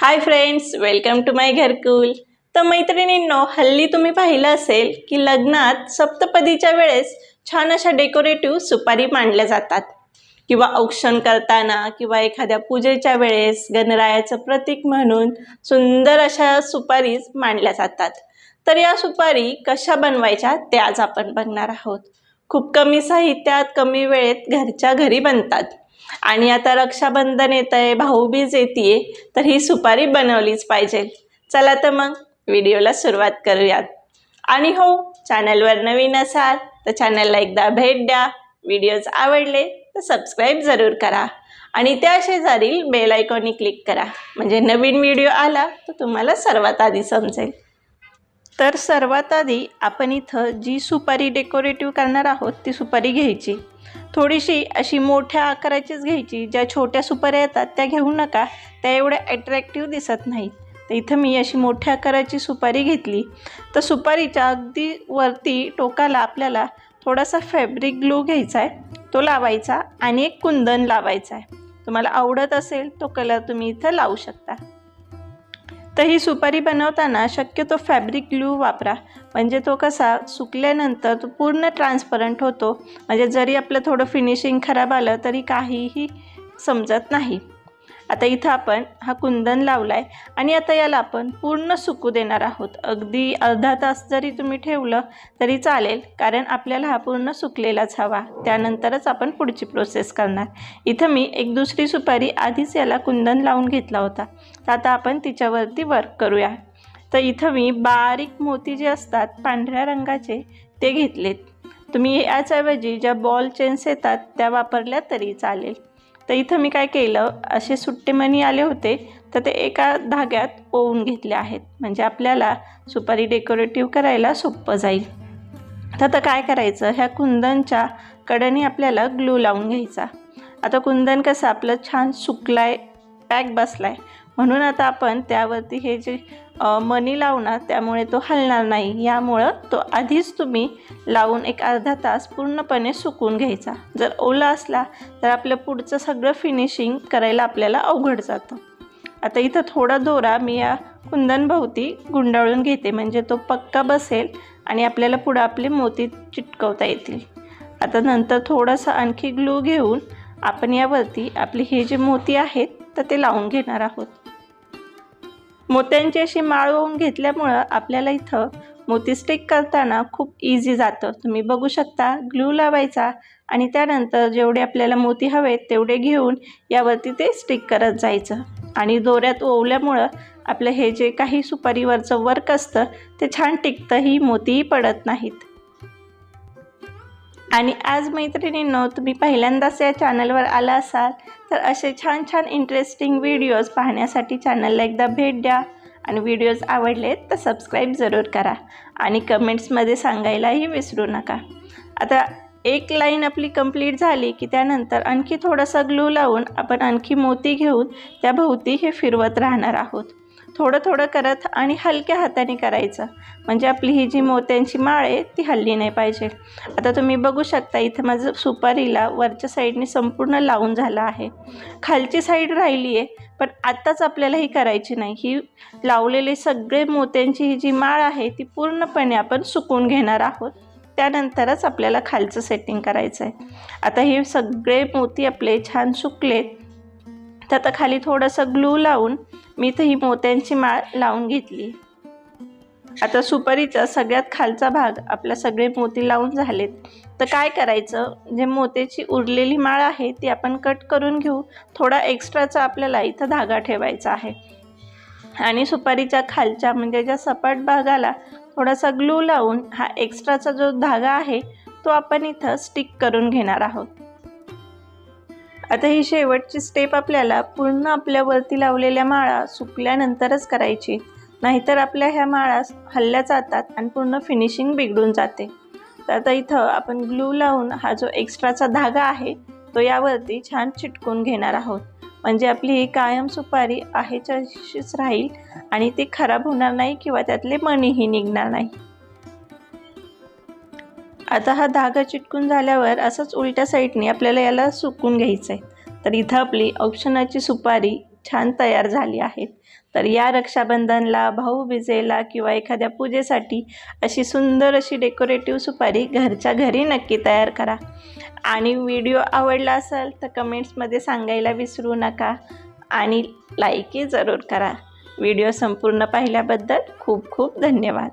Hi friends, welcome to माय घरकुल। तर मैत्रिणींनो, हल्ली तुम्ही पाहिलं असेल की लग्नात सप्तपदीच्या वेळेस छान अशा डेकोरेटिव्ह सुपारी मांडल्या जातात किंवा औक्षण करताना किंवा एखाद्या पूजेच्या वेळेस गणरायाचं प्रतीक म्हणून सुंदर अशा सुपारीज मांडल्या जातात। तर या सुपारी कशा बनवायच्या ते आज आपण बघणार आहोत। खूप कमी साहित्यात कमी वेळेत घरच्या घरी बनतात आणि आता रक्षाबंधन येत आहे, भाऊबीज येते, तर ही सुपारी बनवलीच पाहिजे। चला तर मग व्हिडिओला सुरुवात करूयात। आणि हो, चॅनलवर नवीन असाल तर चॅनलला एकदा भेट द्या। व्हिडिओज आवडले तर सबस्क्राईब जरूर करा आणि त्या शेजारील बेल आयकॉनवर क्लिक करा, म्हणजे नवीन व्हिडिओ आला तर तुम्हाला सर्वात आधी समजेल। तर सर्वात आधी आपण इथं जी सुपारी डेकोरेटिव्ह करणार आहोत ती सुपारी घ्यायची। थोडीशी अशी मोठ्या आकाराचीच घ्यायची। ज्या छोट्या सुपाऱ्या येतात त्या घेऊ नका, त्या एवढ्या अट्रॅक्टिव्ह दिसत नाहीत। तर इथं मी अशी मोठ्या आकाराची सुपारी घेतली। तर सुपारीच्या अगदी वरती टोकाला आपल्याला थोडासा फॅब्रिक ग्लू घ्यायचा आहे, तो लावायचा आणि एक कुंदन लावायचा आहे। तुम्हाला आवडत असेल तो कलर तुम्ही इथं लावू शकता। तर ही सुपारी बनवताना शक्यतो फॅब्रिक ग्लू वापरा, म्हणजे तो कसा सुकल्यानंतर तो पूर्ण ट्रान्सपरंट होतो, म्हणजे जरी आपलं थोडं फिनिशिंग खराब आलं तरी काहीही समजत नाही। आता इथं आपण हा कुंदन लावला आहे आणि आता याला आपण पूर्ण सुकू देणार आहोत। अगदी अर्धा तास जरी तुम्ही ठेवलं तरी चालेल, कारण आपल्याला हा पूर्ण सुकलेलाच हवा, त्यानंतरच आपण पुढची प्रोसेस करणार। इथं मी एक दुसरी सुपारी आधीच याला कुंदन लावून घेतला होता, तर आता आपण तिच्यावरती वर्क करूया। तर इथं मी बारीक मोती जे असतात पांढऱ्या रंगाचे ते घेतलेत। तुम्ही याच्याऐवजी ज्या बॉल चेन्स येतात त्या वापरल्या तरी चालेल। तर इथं मी काय केलं, असे सुट्टे मणी आले होते तर ते एका धाग्यात ओवून घेतले आहेत, म्हणजे आपल्याला सुपारी डेकोरेटिव्ह करायला सोपं जाईल। तर आता काय करायचं, ह्या कुंदनच्या कडेने आपल्याला ग्लू लावून घ्यायचा। आता कुंदन कसं आपलं छान सुकलाय, पॅक बसलाय, म्हणून आता आपण त्यावरती हे जे मणी लावणार त्यामुळे तो हलणार नाही। यामुळं तो आधीच तुम्ही लावून एक अर्धा तास पूर्णपणे सुकून घ्यायचा। जर ओला असला तर आपलं पुढचं सगळं फिनिशिंग करायला आपल्याला अवघड जातं। आता इथं थोडा दोरा मी या कुंदनभोवती गुंडाळून घेते, म्हणजे तो पक्का बसेल आणि आपल्याला पुढं आपले मोती चिटकवता येतील। आता नंतर थोडासा आणखी ग्लू घेऊन आपण यावरती आपले हे जे मोती आहेत तर ते लावून घेणार आहोत। मोत्यांची अशी माळ वाहून घेतल्यामुळं आपल्याला इथं मोती स्टिक करताना खूप इझी जातं। तुम्ही बघू शकता, ग्लू लावायचा आणि त्यानंतर जेवढे आपल्याला मोती हवेत तेवढे घेऊन यावरती ते स्टिक करत जायचं आणि दोऱ्यात ओवल्यामुळं आपलं हे जे काही सुपारीवरचं वर्क असतं ते छान टिकतं, ही मोतीही पडत नाहीत। आणि आज मैत्रिणींनो, तुम्ही पहिल्यांदाच या चॅनलवर आला असाल तर असे छान छान इंटरेस्टिंग व्हिडिओज पाहण्यासाठी चॅनलला एकदा भेट द्या आणि व्हिडिओज आवडले तर सबस्क्राईब जरूर करा आणि कमेंट्समध्ये सांगायलाही विसरू नका। आता एक लाईन आपली कंप्लीट झाली की त्यानंतर आणखी थोडासा ग्लू लावून आपण आणखी मोती घेऊन त्या भोवती हे फिरवत राहणार आहोत। थोडं थोडं करत आणि हलक्या हाताने करायचं, म्हणजे आपली ही जी मोत्यांची माळ आहे ती हलली नाही पाहिजे। आता तुम्ही बघू शकता, इथं माझं सुपारीला वरच्या साईडने संपूर्ण लावून झालं आहे, खालची साईड राहिली आहे, पण आत्ताच आपल्याला ही करायची नाही। ही लावलेले सगळे मोत्यांची ही जी माळ आहे ती पूर्णपणे आपण सुकून घेणार आहोत, त्यानंतरच आपल्याला खालचं सेटिंग करायचं आहे। आता हे सगळे मोती आपले छान सुकलेत, तर आता खाली थोडंसं ग्लू लावून मी इथं ही मोत्यांची माळ लावून घेतली। आता सुपारीचा सगळ्यात खालचा भाग आपला सगळे मोती लावून झालेत, तर काय करायचं, जे मोत्याची उरलेली माळ आहे ती आपण कट करून घेऊ। थोडा एक्स्ट्राचा आपल्याला इथं धागा ठेवायचा आहे आणि सुपारीच्या खालच्या म्हणजे ज्या सपाट भागाला थोडासा ग्लू लावून हा एक्स्ट्राचा जो धागा आहे तो आपण इथं स्टिक करून घेणार आहोत। आता ही शेवटची स्टेप आपल्याला पूर्ण आपल्यावरती लावलेल्या माळा सुकल्यानंतरच करायची, नाहीतर आपल्या ह्या माळा हलल्या जातात आणि पूर्ण फिनिशिंग बिघडून जाते। तर आता इथं आपण ग्लू लावून हा जो एक्स्ट्राचा धागा आहे तो यावरती छान चिटकून घेणार आहोत, म्हणजे आपली ही कायम सुपारी आहे तशीच राहील आणि ती खराब होणार नाही किंवा त्यातले मणीही निघणार नाही। आता हा धागा चिटकून झाल्यावर असंच उलट्या साईडने आपल्याला याला सुकून घ्यायचं आहे। तर इथं आपली औक्षणाची सुपारी छान तयार झाली आहेत. तर या रक्षाबंधनला, भाऊबीजेला किंवा एखाद्या पूजेसाठी अशी सुंदर अशी डेकोरेटिव्ह सुपारी घरच्या घरी नक्की तयार करा. आणि व्हिडिओ आवडला असेल तर कमेंट्समध्ये सांगायला विसरू नका आणि लाईकही जरूर करा. व्हिडिओ संपूर्ण पाहिल्याबद्दल खूप खूप धन्यवाद.